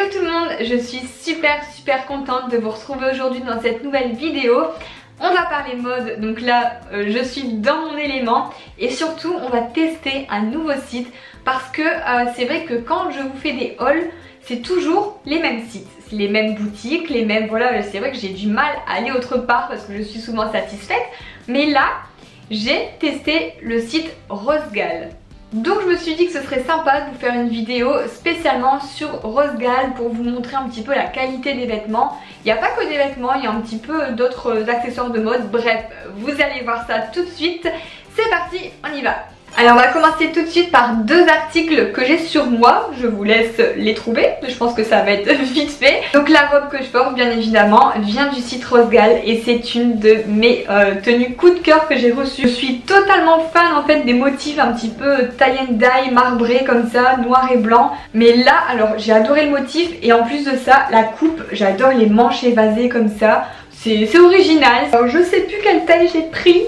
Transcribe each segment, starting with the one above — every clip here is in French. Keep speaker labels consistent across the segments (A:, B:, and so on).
A: Hello tout le monde, je suis super contente de vous retrouver aujourd'hui dans cette nouvelle vidéo. On va parler mode, donc là je suis dans mon élément et surtout on va tester un nouveau site parce que c'est vrai que quand je vous fais des hauls, c'est toujours les mêmes sites, les mêmes boutiques, les mêmes, voilà, c'est vrai que j'ai du mal à aller autre part parce que je suis souvent satisfaite, mais là j'ai testé le site Rosegal. Donc je me suis dit que ce serait sympa de vous faire une vidéo spécialement sur Rosegal pour vous montrer un petit peu la qualité des vêtements. Il n'y a pas que des vêtements, il y a un petit peu d'autres accessoires de mode. Bref, vous allez voir ça tout de suite. C'est parti, on y va. Alors on va commencer tout de suite par deux articles que j'ai sur moi. Je vous laisse les trouver, je pense que ça va être vite fait. Donc la robe que je porte bien évidemment vient du site Rosegal et c'est une de mes tenues coup de cœur que j'ai reçues. Je suis totalement fan en fait des motifs un petit peu tie and dye, marbré comme ça, noir et blanc. Mais là alors j'ai adoré le motif et en plus de ça la coupe, j'adore les manches évasées comme ça. C'est original. Alors je sais plus quelle taille j'ai pris.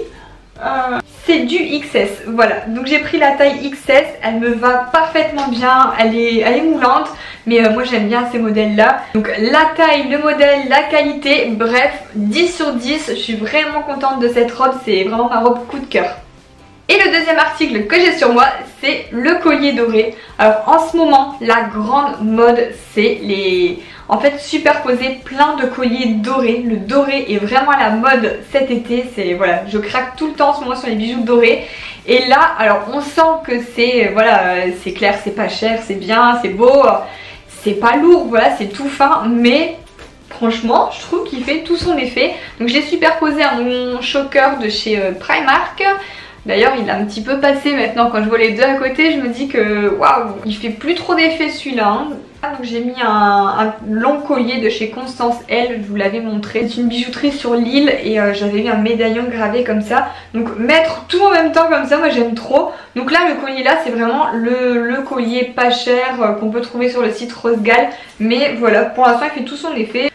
A: C'est du XS, voilà, donc j'ai pris la taille XS, elle me va parfaitement bien, elle est moulante, mais moi j'aime bien ces modèles là. Donc la taille, le modèle, la qualité, bref, 10 sur 10, je suis vraiment contente de cette robe, c'est vraiment ma robe coup de cœur. Et le deuxième article que j'ai sur moi, c'est le collier doré. Alors en ce moment, la grande mode, c'est les... En fait, superposer plein de colliers dorés. Le doré est vraiment à la mode cet été. C'est voilà, je craque tout le temps en ce moment sur les bijoux dorés. Et là, alors on sent que c'est voilà, c'est clair, c'est pas cher, c'est bien, c'est beau, c'est pas lourd, voilà, c'est tout fin, mais franchement, je trouve qu'il fait tout son effet. Donc j'ai superposé à mon choker de chez Primark. D'ailleurs il a un petit peu passé maintenant quand je vois les deux à côté, je me dis que waouh, il fait plus trop d'effet celui-là hein. Donc j'ai mis un long collier de chez Constance L, je vous l'avais montré. C'est une bijouterie sur l'île et j'avais eu un médaillon gravé comme ça. Donc mettre tout en même temps comme ça, moi j'aime trop. Donc là le collier là c'est vraiment le collier pas cher qu'on peut trouver sur le site Rosegal. Mais voilà, pour l'instant il fait tout son effet.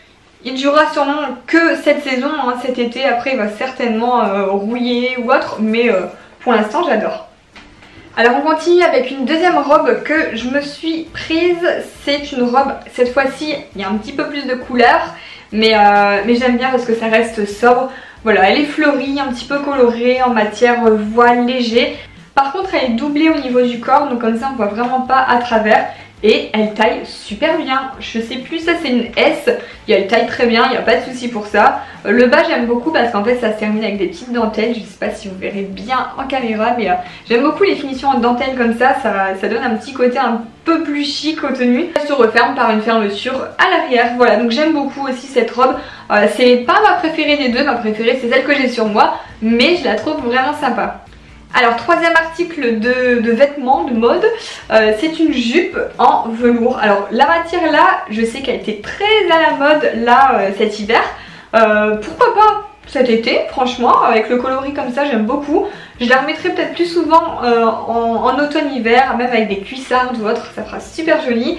A: Il ne durera sûrement que cette saison, hein, cet été, après il va certainement rouiller ou autre, mais pour l'instant j'adore. Alors on continue avec une deuxième robe que je me suis prise, c'est une robe, cette fois-ci il y a un petit peu plus de couleurs, mais j'aime bien parce que ça reste sobre. Voilà, elle est fleurie, un petit peu colorée, en matière voile léger. Par contre elle est doublée au niveau du corps, donc comme ça on voit vraiment pas à travers. Et elle taille super bien, je sais plus, ça c'est une S, elle taille très bien, il n'y a pas de souci pour ça. Le bas j'aime beaucoup parce qu'en fait ça se termine avec des petites dentelles, je sais pas si vous verrez bien en caméra, mais j'aime beaucoup les finitions en dentelle comme ça, ça donne un petit côté un peu plus chic aux tenues. Elle se referme par une fermeture à l'arrière, voilà, donc j'aime beaucoup aussi cette robe. C'est pas ma préférée des deux, ma préférée c'est celle que j'ai sur moi, mais je la trouve vraiment sympa. Alors troisième article de vêtements, de mode, c'est une jupe en velours. Alors la matière là, je sais qu'elle était très à la mode là cet hiver. Pourquoi pas cet été, franchement, avec le coloris comme ça j'aime beaucoup. Je la remettrai peut-être plus souvent en automne-hiver, même avec des cuissardes ou autre, ça fera super joli.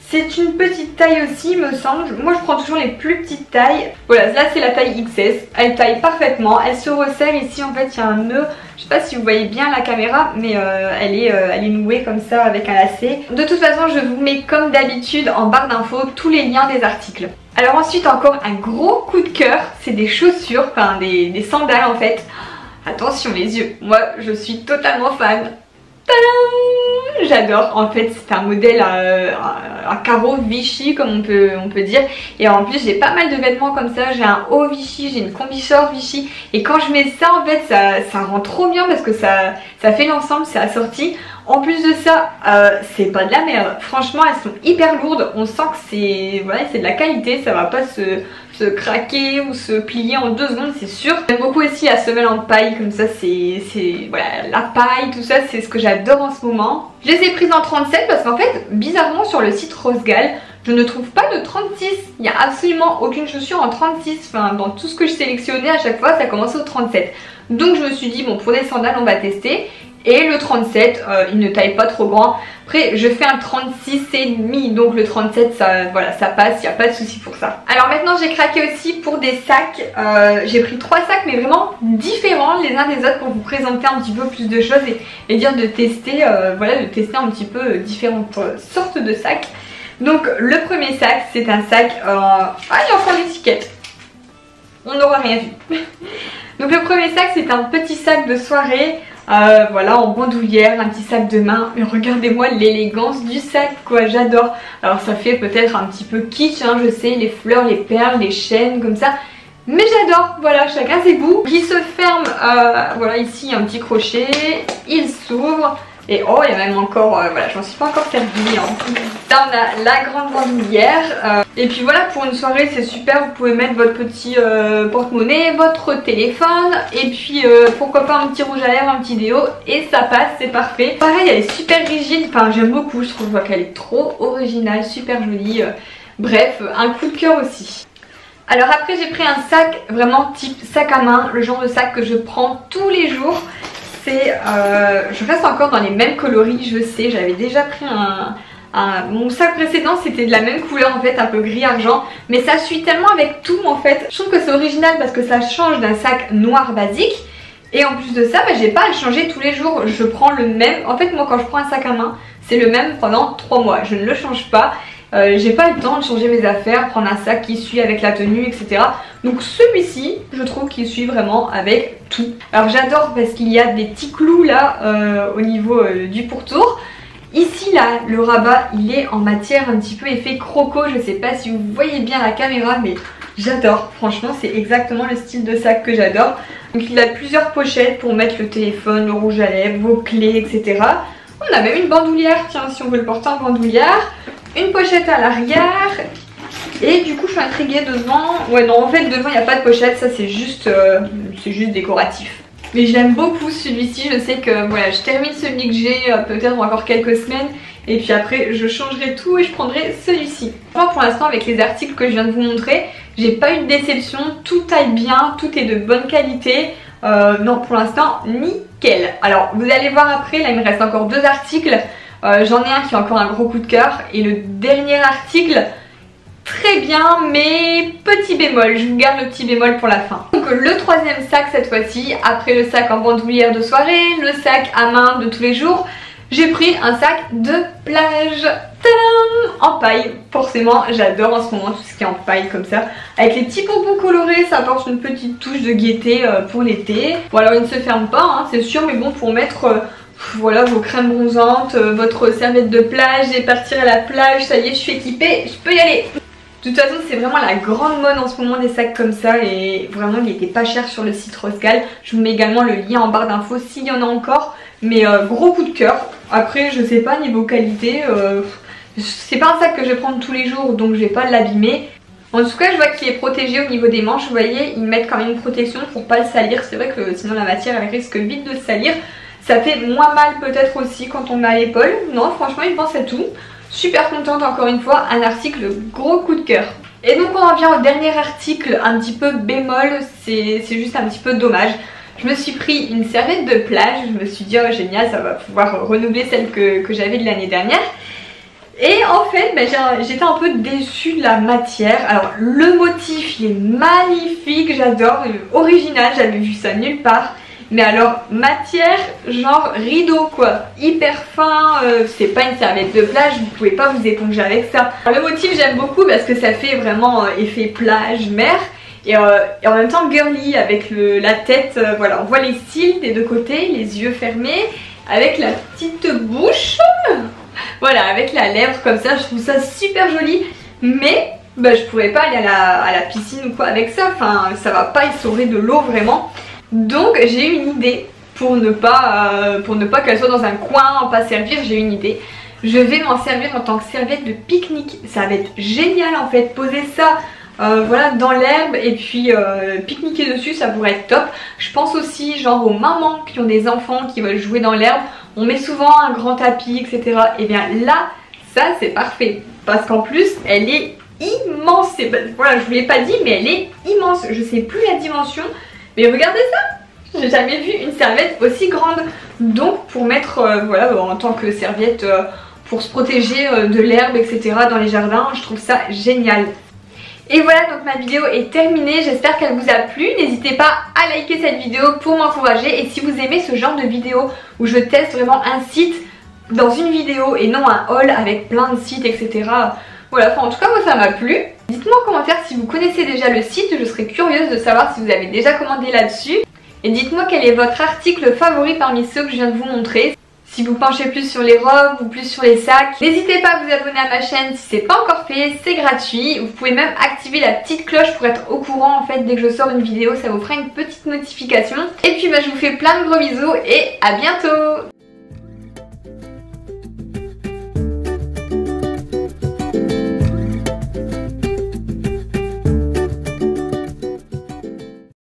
A: C'est une petite taille aussi me semble, moi je prends toujours les plus petites tailles. Voilà, là c'est la taille XS, elle taille parfaitement, elle se resserre ici en fait il y a un nœud. Je sais pas si vous voyez bien la caméra mais elle est nouée comme ça avec un lacet. De toute façon je vous mets comme d'habitude en barre d'infos tous les liens des articles. Alors ensuite encore un gros coup de cœur, c'est des chaussures, enfin des sandales en fait. Attention les yeux, moi je suis totalement fan. J'adore, en fait c'est un modèle à carreaux Vichy comme on peut dire, et en plus j'ai pas mal de vêtements comme ça, j'ai un haut Vichy, j'ai une combi short Vichy, et quand je mets ça en fait ça rend trop bien parce que ça fait l'ensemble, c'est assorti. En plus de ça, c'est pas de la merde, franchement elles sont hyper lourdes, on sent que c'est voilà, c'est de la qualité, ça va pas se craquer ou se plier en 2 secondes c'est sûr. J'aime beaucoup aussi la semelle en paille comme ça, c'est voilà, la paille, tout ça c'est ce que j'adore en ce moment. Je les ai prises en 37 parce qu'en fait bizarrement sur le site Rosegal je ne trouve pas de 36, il n'y a absolument aucune chaussure en 36, enfin dans tout ce que je sélectionnais à chaque fois ça commençait au 37. Donc je me suis dit bon pour des sandales on va tester. Et le 37, il ne taille pas trop grand. Après, je fais un 36,5, donc le 37, ça, voilà, ça passe, il n'y a pas de souci pour ça. Alors maintenant, j'ai craqué aussi pour des sacs. J'ai pris 3 sacs, mais vraiment différents les uns des autres pour vous présenter un petit peu plus de choses et dire de tester, voilà, de tester un petit peu différentes sortes de sacs. Donc le premier sac, c'est un sac... Ah, il y a encore l'étiquette. On n'aura rien vu. Donc le premier sac, c'est un petit sac de soirée. Voilà, en bandoulière, un petit sac de main. Mais regardez-moi l'élégance du sac, quoi, j'adore. Alors ça fait peut-être un petit peu kitsch, hein, je sais, les fleurs, les perles, les chaînes, comme ça. Mais j'adore, voilà, chacun ses goûts. Il se ferme, voilà, ici un petit crochet, il s'ouvre. Et oh, il y a même encore, voilà, j'en suis pas encore servi. Hein. Là, on a la grande bandoulière. Et puis voilà, pour une soirée, c'est super. Vous pouvez mettre votre petit porte-monnaie, votre téléphone. Et puis, pourquoi pas un petit rouge à lèvres, un petit déo. Et ça passe, c'est parfait. Pareil, elle est super rigide. Enfin, j'aime beaucoup. Je trouve qu'elle est trop originale, super jolie. Bref, un coup de cœur aussi. Alors après, j'ai pris un sac vraiment type sac à main. Le genre de sac que je prends tous les jours. Je reste encore dans les mêmes coloris, je sais, j'avais déjà pris mon sac précédent, c'était de la même couleur en fait, un peu gris argent, mais ça suit tellement avec tout en fait. Je trouve que c'est original parce que ça change d'un sac noir basique, et en plus de ça, j'ai pas à le changer tous les jours, je prends le même. En fait, moi quand je prends un sac à main, c'est le même pendant 3 mois, je ne le change pas. J'ai pas le temps de changer mes affaires, prendre un sac qui suit avec la tenue, etc. Donc celui-ci, je trouve qu'il suit vraiment avec tout. Alors j'adore parce qu'il y a des petits clous là au niveau du pourtour. Ici là, le rabat, il est en matière un petit peu effet croco. Je sais pas si vous voyez bien la caméra, mais j'adore. Franchement, c'est exactement le style de sac que j'adore. Donc il a plusieurs pochettes pour mettre le téléphone, le rouge à lèvres, vos clés, etc. On a même une bandoulière, tiens, si on veut le porter en bandoulière. Une pochette à l'arrière. Et du coup je suis intriguée devant. Ouais non, en fait devant il n'y a pas de pochette. Ça c'est juste décoratif. Mais j'aime beaucoup celui-ci. Je sais que voilà, je termine celui que j'ai peut-être encore quelques semaines. Et puis après je changerai tout et je prendrai celui-ci. Pour l'instant avec les articles que je viens de vous montrer, j'ai pas eu de déception. Tout taille bien, tout est de bonne qualité. Non, pour l'instant nickel. Alors vous allez voir après, là il me reste encore 2 articles. J'en ai un qui a encore un gros coup de cœur. Et le dernier article, très bien, mais petit bémol. Je vous garde le petit bémol pour la fin. Donc le 3e sac cette fois-ci, après le sac en bandoulière de soirée, le sac à main de tous les jours, j'ai pris un sac de plage. Tadam! En paille. Forcément, j'adore en ce moment tout ce qui est en paille comme ça. Avec les petits pompons colorés, ça apporte une petite touche de gaieté pour l'été. Bon alors il ne se ferme pas, hein, c'est sûr, mais bon, pour mettre... voilà vos crèmes bronzantes, votre serviette de plage et partir à la plage, ça y est je suis équipée, je peux y aller. De toute façon c'est vraiment la grande mode en ce moment des sacs comme ça et vraiment il était pas cher sur le site Rosegal. Je vous mets également le lien en barre d'infos s'il y en a encore, mais gros coup de cœur. Après je sais pas niveau qualité, c'est pas un sac que je vais prendre tous les jours donc je vais pas l'abîmer. En tout cas je vois qu'il est protégé au niveau des manches, vous voyez ils mettent quand même une protection pour pas le salir. C'est vrai que sinon la matière elle risque vite de se salir. Ça fait moins mal peut-être aussi quand on met à l'épaule. Non, franchement, il pense à tout. Super contente encore une fois, un article gros coup de cœur. Et donc on en vient au dernier article, un petit peu bémol, c'est juste un petit peu dommage. Je me suis pris une serviette de plage, je me suis dit oh génial, ça va pouvoir renouveler celle que j'avais de l'année dernière. Et en fait, j'étais un peu déçue de la matière. Alors le motif, il est magnifique, j'adore, original, j'avais vu ça nulle part. Mais alors matière genre rideau quoi, hyper fin, c'est pas une serviette de plage, vous pouvez pas vous éponger avec ça. Alors, le motif j'aime beaucoup parce que ça fait vraiment effet plage, mer et en même temps girly avec la tête, voilà on voit les cils des 2 côtés, les yeux fermés, avec la petite bouche, voilà avec la lèvre comme ça, je trouve ça super joli. Mais je pourrais pas aller à la piscine ou quoi avec ça, enfin ça va pas essorer de l'eau vraiment. Donc j'ai une idée pour ne pas qu'elle soit dans un coin, pas servir, j'ai une idée. Je vais m'en servir en tant que serviette de pique-nique. Ça va être génial en fait, poser ça voilà dans l'herbe et puis pique-niquer dessus, ça pourrait être top. Je pense aussi genre aux mamans qui ont des enfants qui veulent jouer dans l'herbe. On met souvent un grand tapis etc. Et bien là, ça c'est parfait. Parce qu'en plus elle est immense. Voilà, je vous l'ai pas dit mais elle est immense. Je sais plus la dimension. Mais regardez ça, j'ai jamais vu une serviette aussi grande. Donc pour mettre voilà en tant que serviette pour se protéger de l'herbe etc. dans les jardins, je trouve ça génial. Et voilà, donc ma vidéo est terminée, j'espère qu'elle vous a plu. N'hésitez pas à liker cette vidéo pour m'encourager. Et si vous aimez ce genre de vidéo où je teste vraiment un site, dans une vidéo et non un haul avec plein de sites, etc. Voilà, enfin en tout cas moi ça m'a plu. Dites-moi en commentaire si vous connaissez déjà le site, je serais curieuse de savoir si vous avez déjà commandé là-dessus. Et dites-moi quel est votre article favori parmi ceux que je viens de vous montrer. Si vous penchez plus sur les robes ou plus sur les sacs. N'hésitez pas à vous abonner à ma chaîne si c'est pas encore fait, c'est gratuit. Vous pouvez même activer la petite cloche pour être au courant en fait dès que je sors une vidéo, ça vous fera une petite notification. Et puis je vous fais plein de gros bisous et à bientôt.